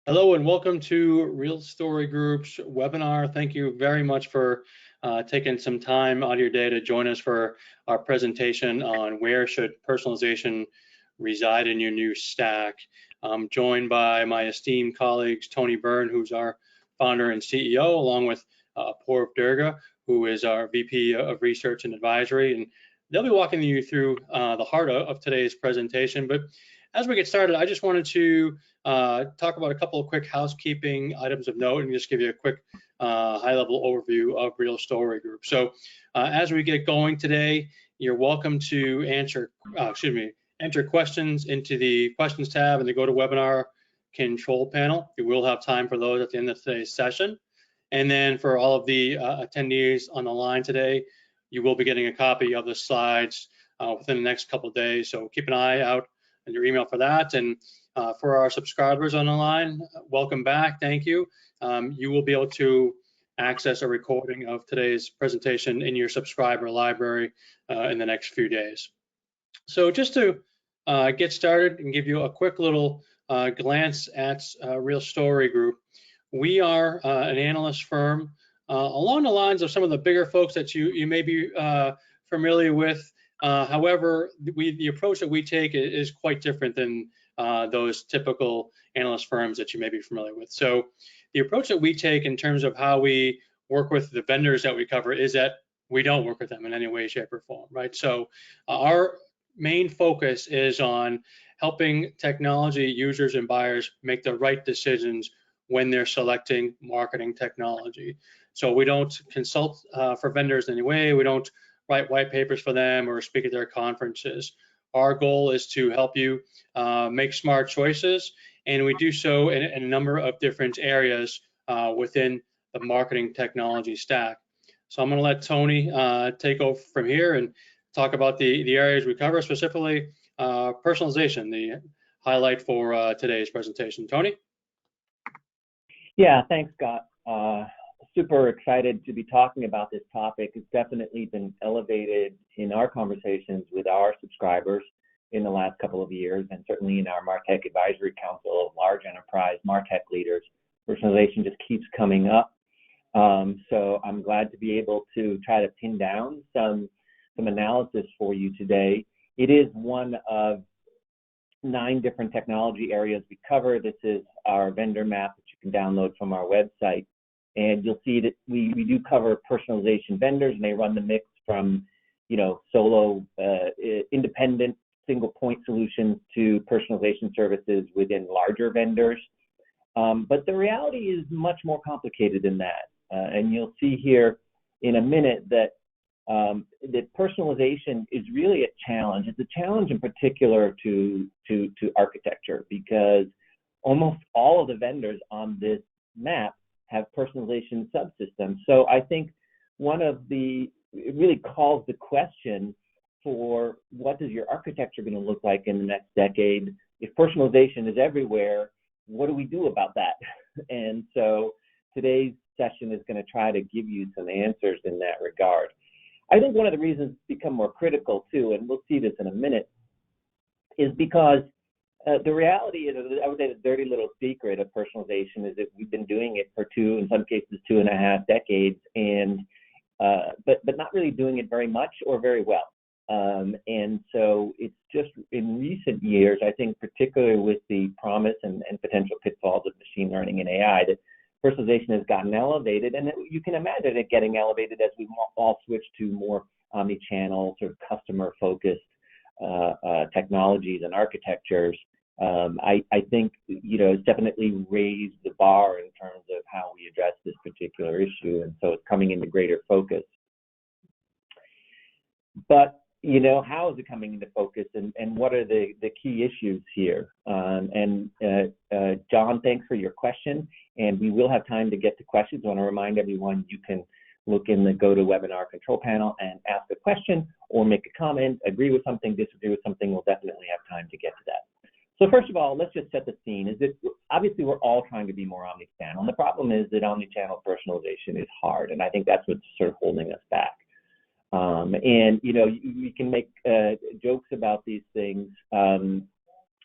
Hello and welcome to Real Story Group's webinar. Thank you very much for taking some time out of your day to join us for our presentation on where should personalization reside in your new stack. I'm joined by my esteemed colleagues, Tony Byrne, who's our founder and CEO, along with Apoorv Durga, who is our VP of Research and Advisory. And they'll be walking you through the heart of today's presentation. But as we get started, I just wanted to talk about a couple of quick housekeeping items of note and just give you a quick high-level overview of Real Story Group. So as we get going today, you're welcome to enter questions into the questions tab in the GoToWebinar control panel. We will have time for those at the end of today's session. And then for all of the attendees on the line today, you will be getting a copy of the slides within the next couple of days. So keep an eye out on your email for that. And for our subscribers on the line, welcome back. Thank you. You will be able to access a recording of today's presentation in your subscriber library in the next few days. So just to get started and give you a quick little glance at Real Story Group, we are an analyst firm along the lines of some of the bigger folks that you may be familiar with. However, the approach that we take is quite different than those typical analyst firms that you may be familiar with. So the approach that we take in terms of how we work with the vendors that we cover is that we don't work with them in any way, shape, or form, right? So our main focus is on helping technology users and buyers make the right decisions when they're selecting marketing technology. So we don't consult for vendors in any way. We don't write white papers for them or speak at their conferences. Our goal is to help you make smart choices, and we do so in a number of different areas within the marketing technology stack. So I'm going to let Tony take over from here and talk about the areas we cover, specifically personalization, the highlight for today's presentation. Tony? Yeah, thanks, Scott. Super excited to be talking about this topic. It's definitely been elevated in our conversations with our subscribers in the last couple of years, and certainly in our MarTech Advisory Council of large enterprise MarTech leaders. Personalization just keeps coming up. So I'm glad to be able to try to pin down some analysis for you today. It is one of 9 different technology areas we cover. This is our vendor map that you can download from our website. And you'll see that we do cover personalization vendors, and they run the mix from, solo, independent, single point solutions to personalization services within larger vendors. But the reality is much more complicated than that. And you'll see here in a minute that that personalization is really a challenge. It's a challenge in particular to architecture, because almost all of the vendors on this map have personalization subsystems. So I think it really calls the question for what does your architecture going to look like in the next decade? If personalization is everywhere, what do we do about that? And so today's session is going to try to give you some answers in that regard. I think one of the reasons it's become more critical too, and we'll see this in a minute, is because the reality is, I would say the dirty little secret of personalization is that we've been doing it for 2, in some cases 2.5 decades, and but not really doing it very much or very well. And so it's just in recent years, I think, particularly with the promise and potential pitfalls of machine learning and AI, that personalization has gotten elevated, and you can imagine it getting elevated as we all switch to more omnichannel, sort of customer-focused technologies and architectures. I think, it's definitely raised the bar in terms of how we address this particular issue, and so it's coming into greater focus. But, how is it coming into focus, and what are the key issues here? John, thanks for your question, and we will have time to get to questions. I want to remind everyone you can look in the GoToWebinar control panel and ask a question or make a comment, agree with something, disagree with something. We'll definitely have time to get to that. So first of all, let's just set the scene. Is that obviously we're all trying to be more omnichannel, and the problem is that omnichannel personalization is hard, and I think that's what's sort of holding us back. And we can make jokes about these things.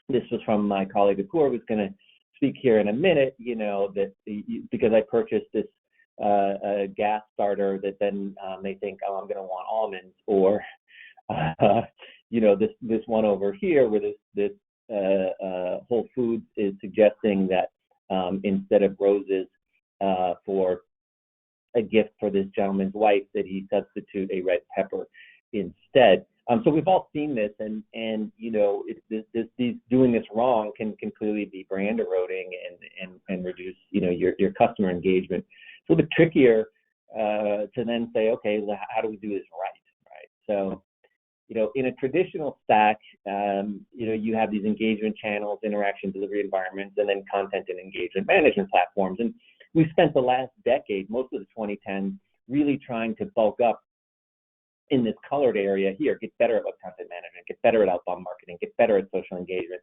This was from my colleague Apoorv, who's going to speak here in a minute, that because I purchased this gas starter, that then they think, oh, I'm going to want almonds, or this one over here where this Whole Foods is suggesting that instead of roses for a gift for this gentleman's wife, that he substitute a red pepper instead. So we've all seen this, and these doing this wrong can clearly be brand eroding and reduce your customer engagement. It's a little bit trickier to then say, okay, well, how do we do this right? So in a traditional stack, you have these engagement channels, interaction delivery environments, and then content and engagement management platforms. And we've spent the last decade, most of the 2010s, really trying to bulk up in this colored area here, get better at web content management, get better at outbound marketing, get better at social engagement,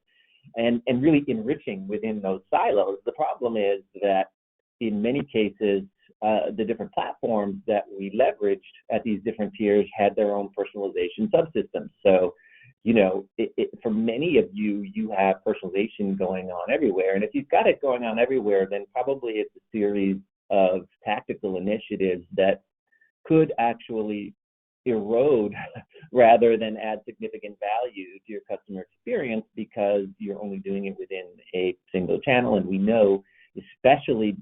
and really enriching within those silos. The problem is that in many cases, the different platforms that we leveraged at these different tiers had their own personalization subsystems. So, for many of you, you have personalization going on everywhere. And if you've got it going on everywhere, then probably it's a series of tactical initiatives that could actually erode rather than add significant value to your customer experience, because you're only doing it within a single channel. And we know, especially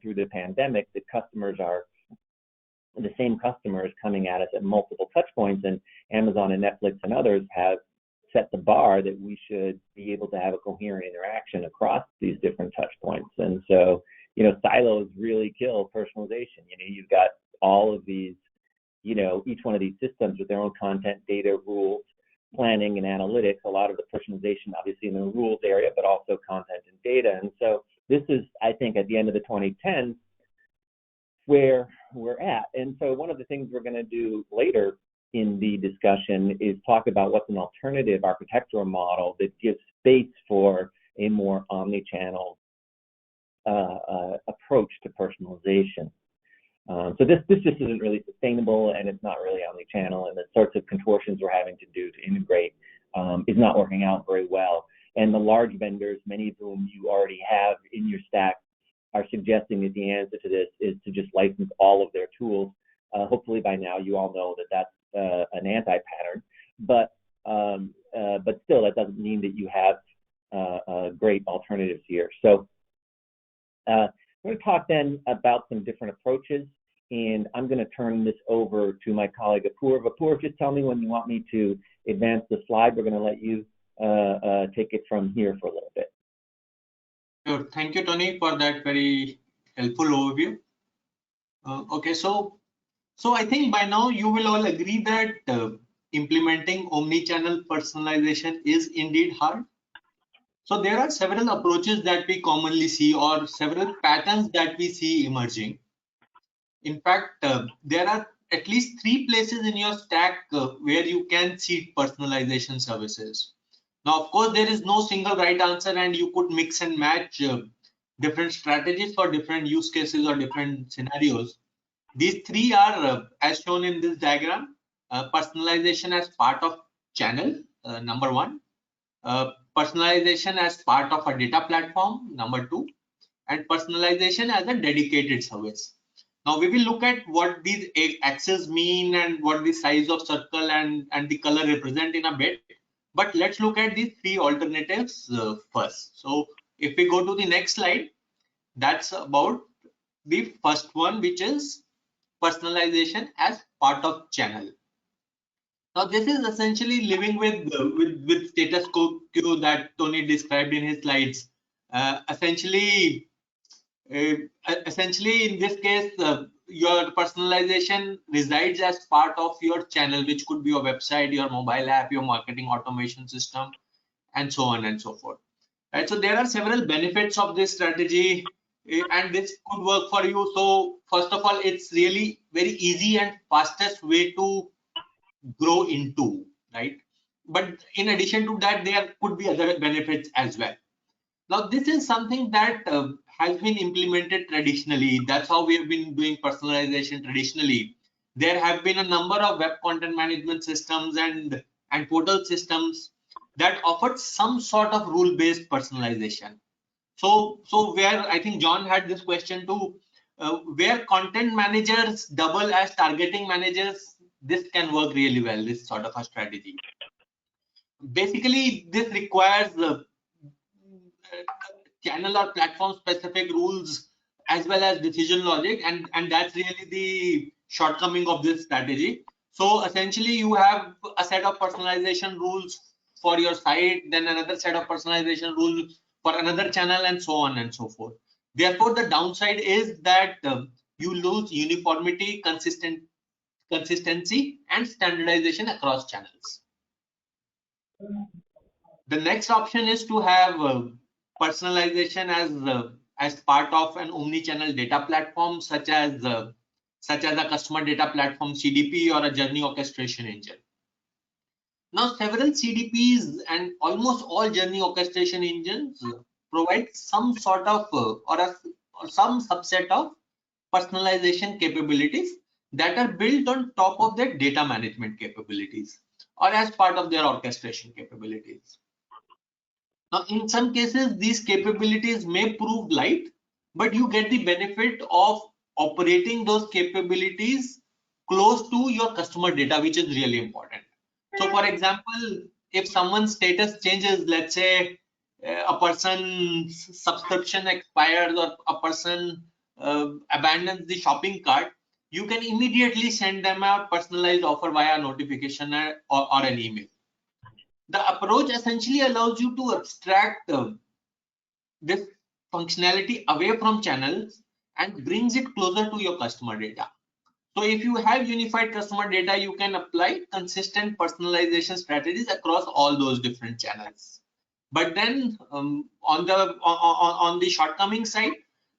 through the pandemic, that customers are the same customers coming at us at multiple touch points, and Amazon and Netflix and others have set the bar that we should be able to have a coherent interaction across these different touch points. And so, silos really kill personalization. You've got all of these, each one of these systems with their own content, data, rules, planning, and analytics. A lot of the personalization, obviously, in the rules area, but also content and data. And so this is, I think, at the end of the 2010s, where we're at. And so one of the things we're going to do later in the discussion is talk about what's an alternative architectural model that gives space for a more omnichannel approach to personalization. So this just isn't really sustainable, and it's not really omnichannel, and the sorts of contortions we're having to do to integrate is not working out very well. And the large vendors, many of whom you already have in your stack, are suggesting that the answer to this is to just license all of their tools. Hopefully by now you all know that that's an anti-pattern, but still that doesn't mean that you have great alternatives here. So we're going to talk then about some different approaches, and I'm going to turn this over to my colleague Apoorv. Apoorv, just tell me when you want me to advance the slide. We're going to let you take it from here for a little bit. Sure. Thank you, Tony, for that very helpful overview. Okay, so I think by now you will all agree that implementing omni-channel personalization is indeed hard. So there are several approaches that we commonly see, or several patterns that we see emerging. In fact, there are at least 3 places in your stack where you can see personalization services. Now, of course, there is no single right answer, and you could mix and match different strategies for different use cases or different scenarios. These 3 are, as shown in this diagram, personalization as part of channel, number 1, personalization as part of a data platform, number 2, and personalization as a dedicated service. Now, we will look at what these axes mean and what the size of circle and the color represent in a bit. But let's look at these 3 alternatives first. So if we go to the next slide, that's about the first one, which is personalization as part of channel. Now this is essentially living with status quo that Tony described in his slides. Essentially in this case, your personalization resides as part of your channel, which could be your website, your mobile app, your marketing automation system, and so on and so forth. Right. So there are several benefits of this strategy, and this could work for you. So first of all, it's really very easy and fastest way to grow into, right? But in addition to that, there could be other benefits as well. Now, this is something that has been implemented traditionally. That's how we have been doing personalization traditionally. There have been a number of web content management systems and portal systems that offered some sort of rule-based personalization. So where I think John had this question too, where content managers double as targeting managers, this can work really well, this sort of a strategy. Basically, this requires channel or platform specific rules as well as decision logic, and that's really the shortcoming of this strategy. So essentially you have a set of personalization rules for your site, then another set of personalization rules for another channel, and so on and so forth. Therefore the downside is that you lose uniformity, consistency and standardization across channels. The next option is to have personalization as part of an omni-channel data platform, such as a customer data platform CDP or a journey orchestration engine. Now, several CDPs and almost all journey orchestration engines provide some sort of or some subset of personalization capabilities that are built on top of their data management capabilities or as part of their orchestration capabilities. Now, in some cases, these capabilities may prove light, but you get the benefit of operating those capabilities close to your customer data, which is really important. So, for example, if someone's status changes, let's say a person's subscription expires or a person abandons the shopping cart, you can immediately send them a personalized offer via notification or an email. The approach essentially allows you to abstract this functionality away from channels and brings it closer to your customer data. So if you have unified customer data, you can apply consistent personalization strategies across all those different channels. But then on the shortcoming side,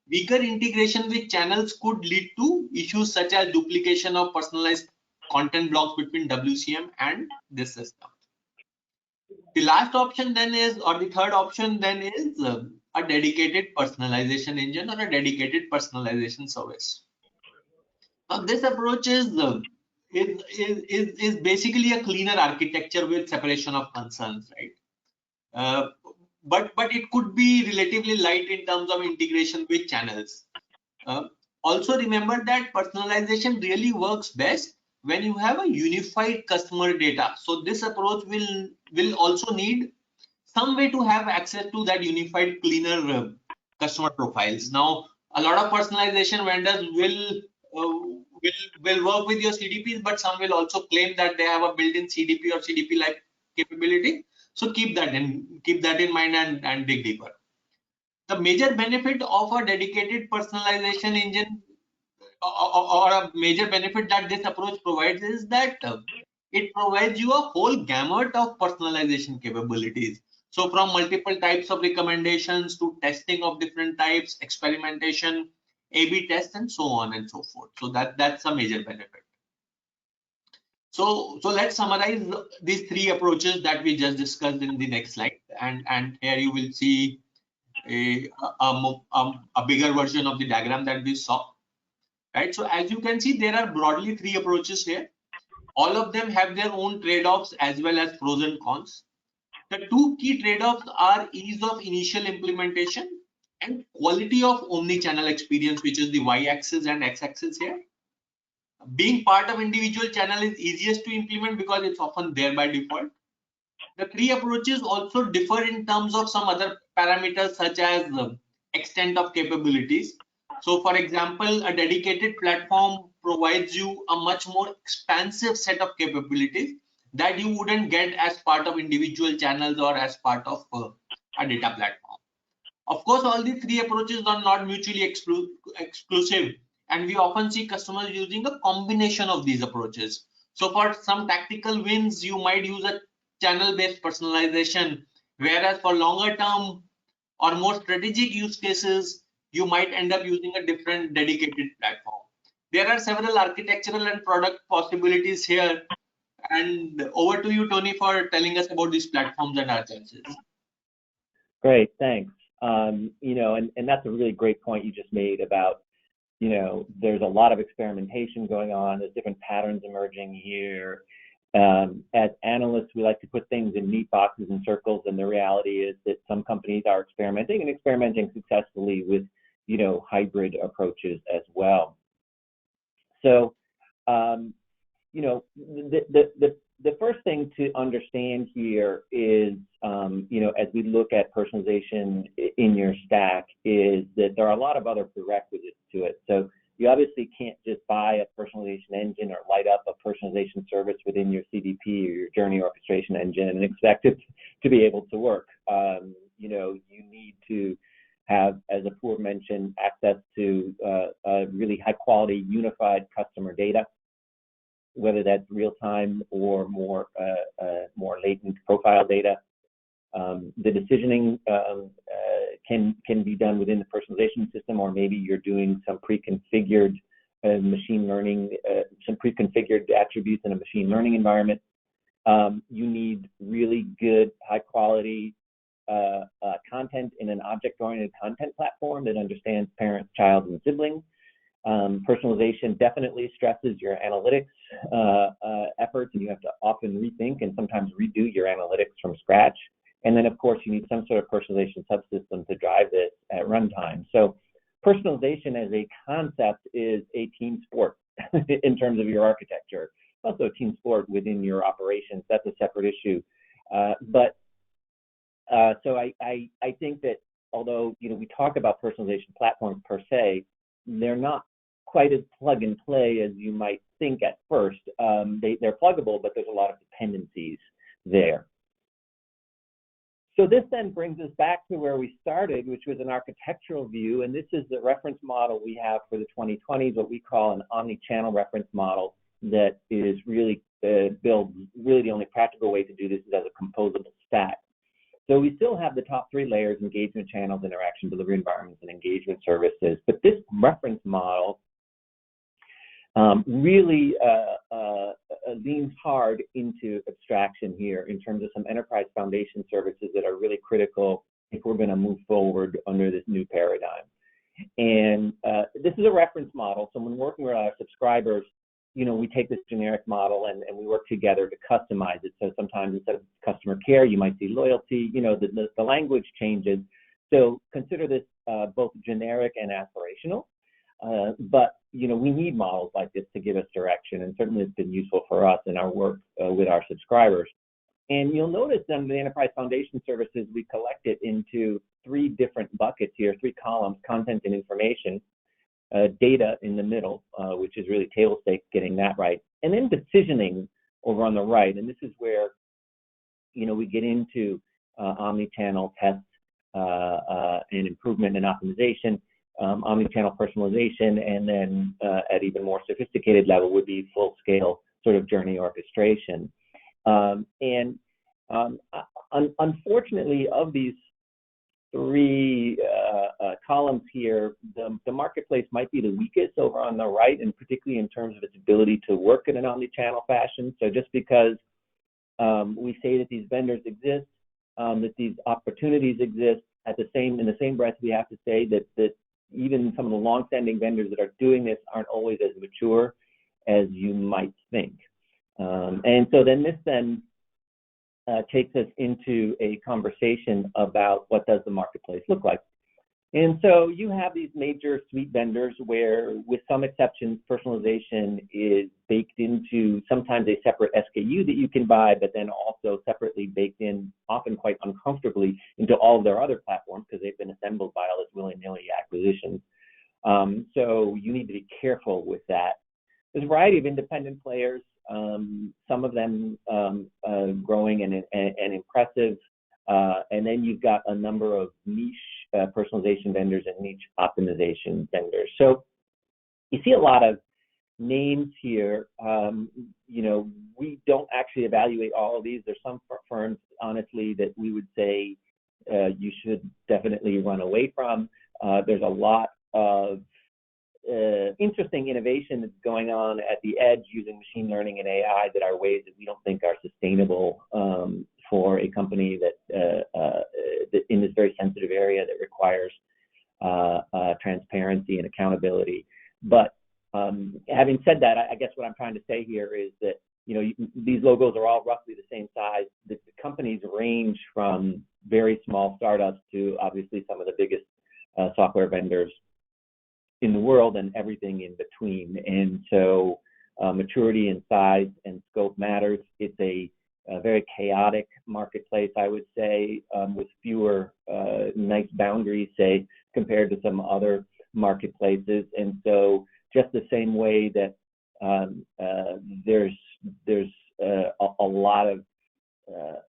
weaker integration with channels could lead to issues such as duplication of personalized content blocks between WCM and this system. The last option then is, or the third option then is a dedicated personalization engine or a dedicated personalization service. Now this approach is basically a cleaner architecture with separation of concerns, right? But it could be relatively light in terms of integration with channels. Also remember that personalization really works best when you have a unified customer data. So this approach will also need some way to have access to that unified, cleaner customer profiles. Now, a lot of personalization vendors will work with your CDPs, but some will also claim that they have a built-in CDP or CDP-like capability. So keep that in mind and dig deeper. The major benefit of a dedicated personalization engine or a major benefit that this approach provides is that it provides you a whole gamut of personalization capabilities. So from multiple types of recommendations to testing of different types, experimentation, A/B tests, and so on and so forth. So that's a major benefit. So let's summarize these three approaches that we just discussed in the next slide, and here you will see a bigger version of the diagram that we saw. Right, so as you can see, there are broadly three approaches here. All of them have their own trade-offs as well as pros and cons. The two key trade-offs are ease of initial implementation and quality of omni-channel experience, which is the y-axis and x-axis here. Being part of individual channel is easiest to implement because it's often there by default. The three approaches also differ in terms of some other parameters such as extent of capabilities. So for example, a dedicated platform provides you a much more expansive set of capabilities that you wouldn't get as part of individual channels or as part of a data platform. Of course, all the three approaches are not mutually exclusive, and we often see customers using a combination of these approaches. So for some tactical wins, you might use a channel-based personalization, whereas for longer term or more strategic use cases, you might end up using a different dedicated platform. There are several architectural and product possibilities here, and over to you, Tony, for telling us about these platforms and our chances. Great, thanks. You know, and that's a really great point you just made about, you know, there's a lot of experimentation going on, there's different patterns emerging here, As analysts, we like to put things in neat boxes and circles, and the reality is that some companies are experimenting successfully with, hybrid approaches as well. So, the first thing to understand here is, as we look at personalization in your stack, is that there are a lot of other prerequisites to it. So you obviously can't just buy a personalization engine or light up a personalization service within your CDP or your journey orchestration engine and expect it to be able to work. You need to have, as Apoorv mentioned, access to really high quality unified customer data, whether that's real-time or more latent profile data. The decisioning can be done within the personalization system, or maybe you're doing some pre-configured machine learning, some pre-configured attributes in a machine learning environment. You need really good, high-quality content in an object-oriented content platform that understands parents, child, and siblings. Personalization definitely stresses your analytics efforts, and you have to often rethink and sometimes redo your analytics from scratch. And then, of course, you need some sort of personalization subsystem to drive this at runtime. So personalization as a concept is a team sport in terms of your architecture. Also a team sport within your operations. That's a separate issue. So I think that although we talk about personalization platforms per se, they're not quite as plug and play as you might think at first. They're pluggable, but there's a lot of dependencies there. So this then brings us back to where we started, which was an architectural view, and this is the reference model we have for the 2020s, what we call an omnichannel reference model that is really built. Really, the only practical way to do this is as a composable stack. So we still have the top three layers: engagement channels, interaction delivery environments, and engagement services. But this reference model really leans hard into abstraction here in terms of some enterprise foundation services that are really critical if we're going to move forward under this new paradigm. And this is a reference model. So when working with our subscribers, we take this generic model and we work together to customize it. So sometimes instead of customer care, you might see loyalty. The language changes. So consider this both generic and aspirational. But we need models like this to give us direction, and certainly it's been useful for us in our work with our subscribers. And you'll notice then the enterprise foundation services, we collect it into three different buckets here, three columns: content and information, data in the middle, which is really table stakes, getting that right, and then decisioning over on the right. And this is where we get into omnichannel tests and improvement and optimization. Omnichannel personalization, and then at even more sophisticated level would be full-scale sort of journey orchestration. Unfortunately, of these three columns here, the marketplace might be the weakest over on the right, and particularly in terms of its ability to work in an omnichannel fashion. So just because we say that these vendors exist, that these opportunities exist, in the same breath, we have to say that even some of the long-standing vendors that are doing this aren't always as mature as you might think. And so then this takes us into a conversation about what does the marketplace look like. And so you have these major suite vendors where, with some exceptions, personalization is baked into sometimes a separate SKU that you can buy, but then also separately baked in, often quite uncomfortably, into all of their other platforms because they've been assembled by all this willy-nilly acquisitions. So you need to be careful with that. There's a variety of independent players, some of them growing and impressive. And then you've got a number of niche personalization vendors and niche optimization vendors. So you see a lot of names here. We don't actually evaluate all of these. There's some firms, honestly, that we would say you should definitely run away from. There's a lot of interesting innovation that's going on at the edge using machine learning and AI that are ways that we don't think are sustainable for a company that in this very sensitive area that requires transparency and accountability. But having said that, I guess what I'm trying to say here is that these logos are all roughly the same size. The companies range from very small startups to obviously some of the biggest software vendors in the world and everything in between. And so maturity and size and scope matters. It's a very chaotic marketplace, I would say, with fewer nice boundaries, say, compared to some other marketplaces. And so just the same way that there's a lot of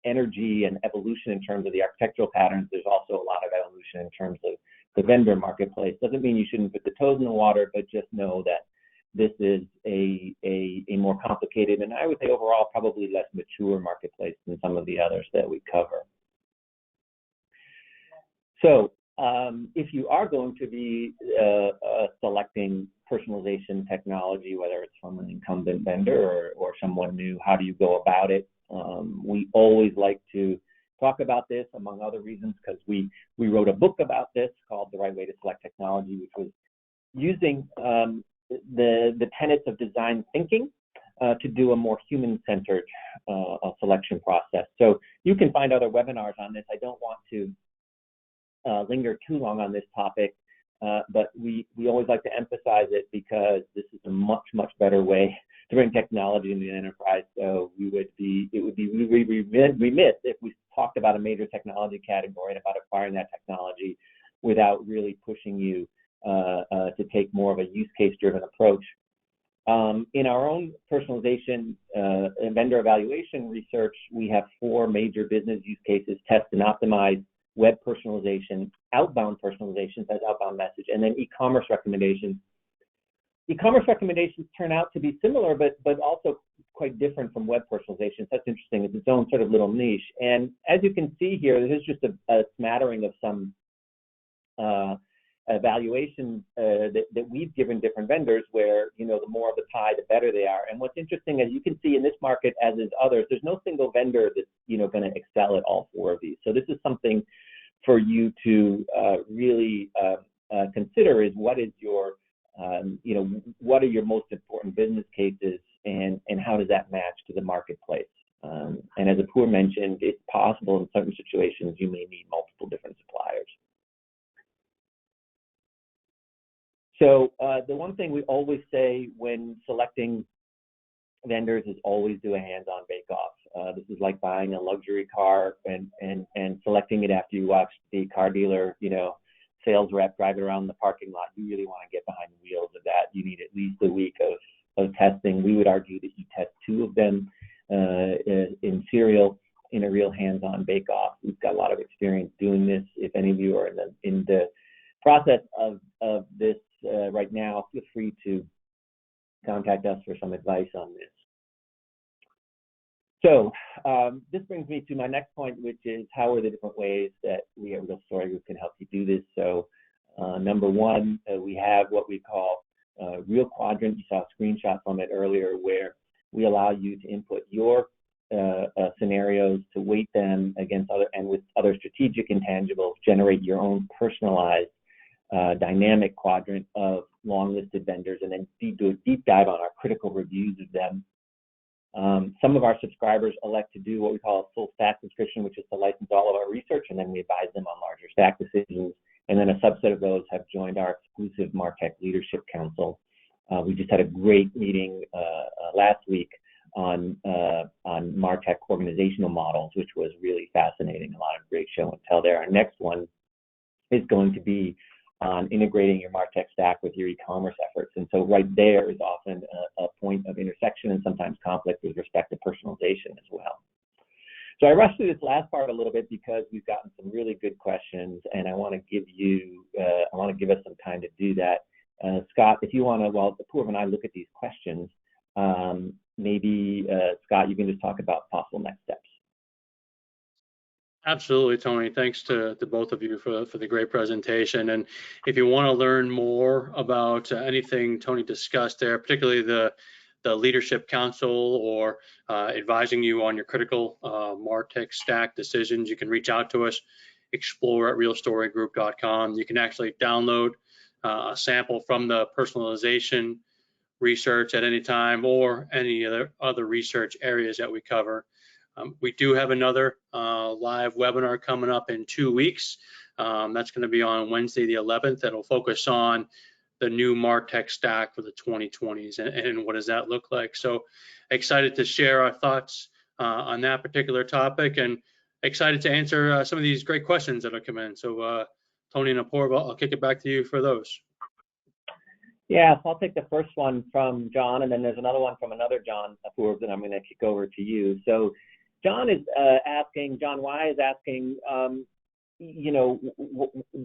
energy and evolution in terms of the architectural patterns, there's also a lot of evolution in terms of the vendor marketplace. Doesn't mean you shouldn't put the toes in the water, but just know that this is a more complicated, and I would say overall probably less mature marketplace than some of the others that we cover. So if you are going to be selecting personalization technology, whether it's from an incumbent vendor or someone new, how do you go about it? We always like to talk about this, among other reasons, because we wrote a book about this called The Right Way to Select Technology, which was using the tenets of design thinking to do a more human-centered selection process. So you can find other webinars on this. I don't want to linger too long on this topic, but we always like to emphasize it because this is a much, much better way to bring technology into the enterprise. So it would be remiss if we talked about a major technology category and about acquiring that technology without really pushing you to take more of a use case driven approach. In our own personalization and vendor evaluation research, we have 4 major business use cases: test and optimize, web personalization, outbound personalization, that's outbound message, and then e-commerce recommendations. E-commerce recommendations turn out to be similar, but also quite different from web personalization. That's interesting. It's its own sort of little niche. And as you can see here, this is just a smattering of some evaluation that we've given different vendors where, you know, the more of the pie, the better they are. And what's interesting, as you can see in this market, as is others, there's no single vendor that's, you know, going to excel at all 4 of these. So this is something for you to really consider: is what is your, you know, what are your most important business cases, and how does that match to the marketplace? And as Apoor mentioned, it's possible in certain situations you may need multiple different suppliers. So the one thing we always say when selecting vendors is always do a hands-on bake-off. This is like buying a luxury car and selecting it after you watch the car dealer, you know, sales rep drive it around the parking lot. You really want to get behind the wheels of that. You need at least a week of testing. We would argue that you test 2 of them in serial in a real hands-on bake-off. We've got a lot of experience doing this. If any of you are in the process of this right now, feel free to contact us for some advice on this. So this brings me to my next point, which is how are the different ways that we at Real Story Group can help you do this. So number 1, we have what we call Real Quadrant. You saw a screenshot from it earlier, where we allow you to input your scenarios, to weight them against with other strategic intangibles, generate your own personalized dynamic quadrant of long listed vendors, and then do a deep dive on our critical reviews of them. Some of our subscribers elect to do what we call a full stack subscription, which is to license all of our research, and then we advise them on larger stack decisions. And then a subset of those have joined our exclusive MarTech Leadership Council. We just had a great meeting last week on MarTech organizational models, which was really fascinating. A lot of great show and tell there. Our next one is going to be on integrating your MarTech stack with your e-commerce efforts. And so right there is often a point of intersection and sometimes conflict with respect to personalization as well. So I rushed through this last part a little bit because we've gotten some really good questions, and I want to give us some time to do that. Scott, if you want to, while Apoor and I look at these questions, maybe Scott, you can just talk about possible next steps. Absolutely, Tony. Thanks to both of you for the great presentation. And if you want to learn more about anything Tony discussed there, particularly the Leadership Council or advising you on your critical MarTech stack decisions, you can reach out to us, explore@realstorygroup.com. You can actually download a sample from the Personalization research at any time or any other research areas that we cover. We do have another live webinar coming up in 2 weeks. That's going to be on Wednesday the 11th. That'll focus on the new MarTech stack for the 2020s and what does that look like. So excited to share our thoughts on that particular topic, and excited to answer some of these great questions that have come in. So Tony and Apoorv, I'll kick it back to you for those. Yeah, so I'll take the first one from John, and then there's another one from another John Apoorv that I'm going to kick over to you. So John is asking, John Y is asking, you know,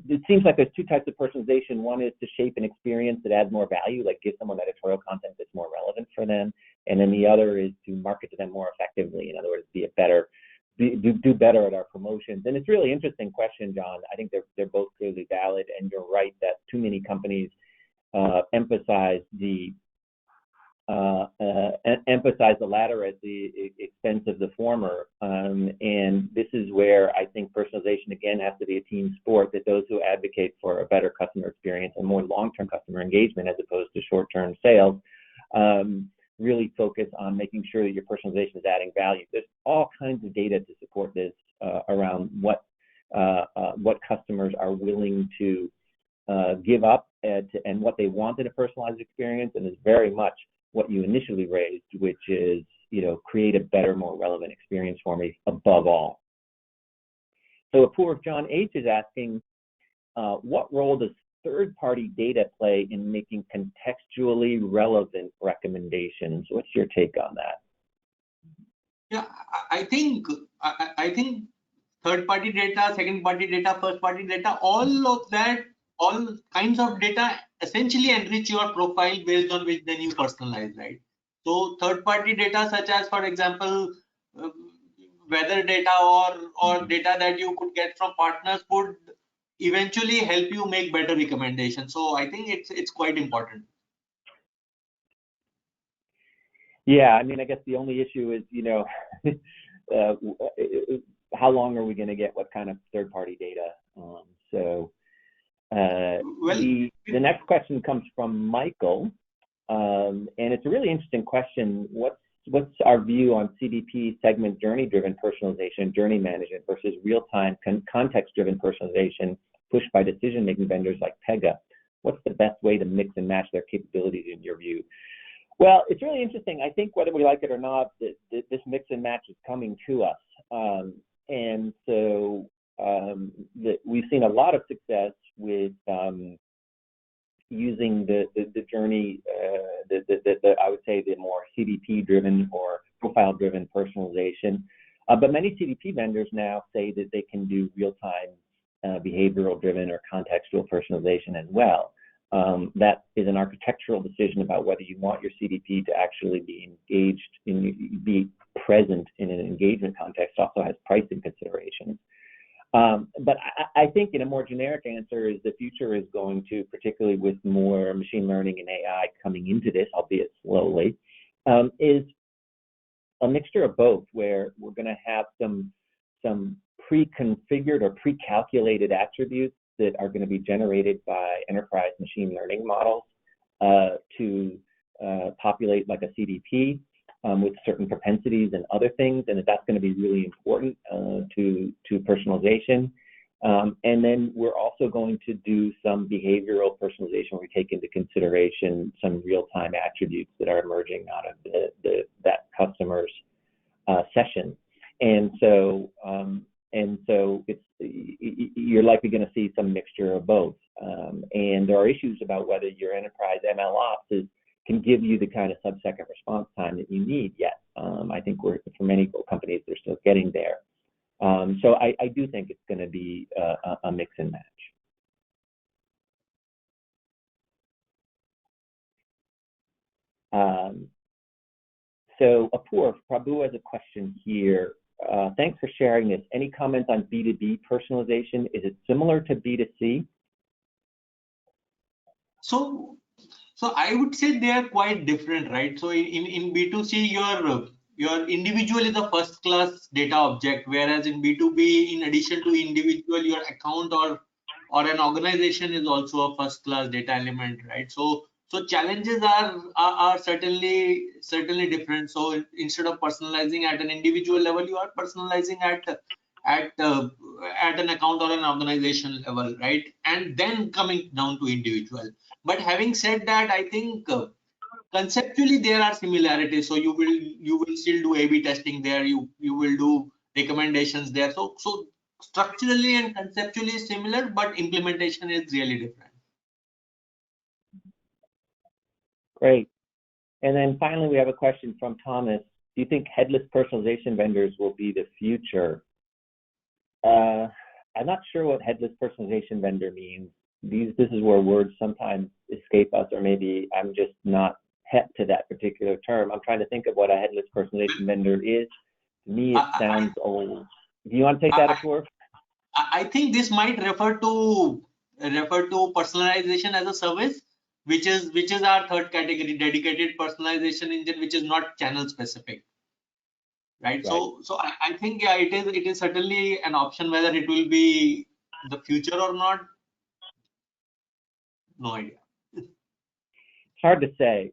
it seems like there's two types of personalization. One is to shape an experience that adds more value, like give someone editorial content that's more relevant for them. And then the other is to market to them more effectively. In other words, do better at our promotions. And it's a really interesting question, John. I think they're both clearly valid. And you're right that too many companies emphasize the latter at the expense of the former. And this is where I think personalization, again, has to be a team sport, that those who advocate for a better customer experience and more long-term customer engagement as opposed to short-term sales, really focus on making sure that your personalization is adding value. There's all kinds of data to support this around what customers are willing to give up and what they want in a personalized experience, and is very much what you initially raised, which is, you know, create a better, more relevant experience for me above all. So Apoorv, John H is asking, what role does third-party data play in making contextually relevant recommendations? What's your take on that? Yeah, I think third-party data, second-party data, first-party data, all of that, all kinds of data essentially enrich your profile based on which then you personalize, right? So third-party data such as, for example, weather data or data that you could get from partners would eventually help you make better recommendations. So I think it's quite important. Yeah, I mean, I guess the only issue is, you know, how long are we going to get what kind of third-party data? The next question comes from Michael, and it's a really interesting question. What's our view on CDP segment journey-driven personalization, journey management versus real-time context-driven personalization pushed by decision-making vendors like Pega? What's the best way to mix and match their capabilities in your view? Well, it's really interesting. I think whether we like it or not, this mix and match is coming to us. And so we've seen a lot of success with using the journey, I would say the more CDP-driven or profile-driven personalization. But many CDP vendors now say that they can do real-time behavioral-driven or contextual personalization as well. That is an architectural decision about whether you want your CDP to actually be engaged, be present in an engagement context. Also has pricing considerations. But I think in a more generic answer is the future is going to, particularly with more machine learning and AI coming into this, albeit slowly, is a mixture of both, where we're going to have some pre-configured or pre-calculated attributes that are going to be generated by enterprise machine learning models to populate like a CDP with certain propensities and other things, and that's going to be really important to personalization. And then we're also going to do some behavioral personalization where we take into consideration some real-time attributes that are emerging out of that customer's session. And so you're likely going to see some mixture of both. And there are issues about whether your enterprise ML ops can give you the kind of sub-second response time that you need yet. I think for many companies, they're still getting there. So I do think it's going to be a mix and match. So Apoorv, Prabhu has a question here. Thanks for sharing this. Any comments on B2B personalization? Is it similar to B2C? So I would say they are quite different, right? So in B2C, your individual is a first class data object, whereas in B2B, in addition to individual, your account or an organization is also a first class data element, right? So So challenges are certainly different. So instead of personalizing at an individual level, you are personalizing at an account or an organization level, right? And then coming down to individual. But having said that, I think conceptually there are similarities. So you will still do A/B testing there. You will do recommendations there. So structurally and conceptually similar, but implementation is really different. Great. And then finally, we have a question from Thomas. Do you think headless personalization vendors will be the future? I'm not sure what headless personalization vendor means. This is where words sometimes escape us, or maybe I'm just not hep to that particular term. I'm trying to think of what a headless personalization vendor is. To me, it sounds old. Do you want to take that, Apoorv? I think this might refer to personalization as a service, which is our third category, dedicated personalization engine, which is not channel specific, right? So I think, yeah, it is certainly an option. Whether it will be the future or not, no idea. Hard to say.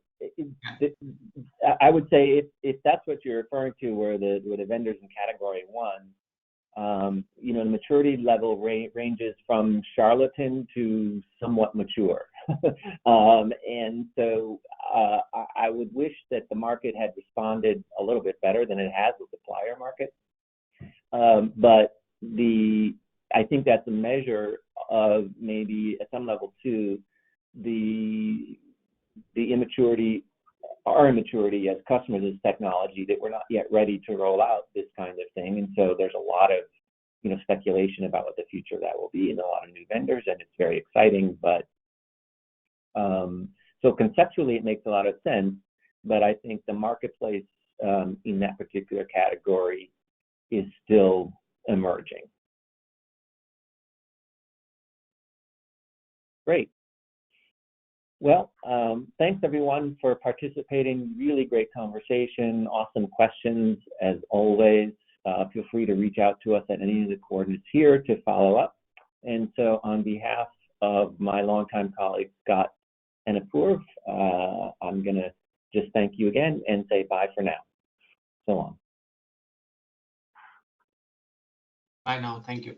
I would say if that's what you're referring to, where the vendors in category 1, the maturity level ranges from charlatan to somewhat mature. And so I would wish that the market had responded a little bit better than it has with the supplier market. But I think that's a measure of maybe at some level too, the immaturity, our immaturity as customers of technology, that we're not yet ready to roll out this kind of thing. And so there's a lot of speculation about what the future of that will be, and a lot of new vendors, and it's very exciting. But so conceptually it makes a lot of sense, but I think the marketplace in that particular category is still emerging. Great. Well, thanks everyone for participating. Really great conversation, awesome questions as always. Feel free to reach out to us at any of the coordinates here to follow up. And so on behalf of my longtime colleagues, Scott and Apoorv, I'm going to just thank you again and say bye for now. So long. Bye now. Thank you.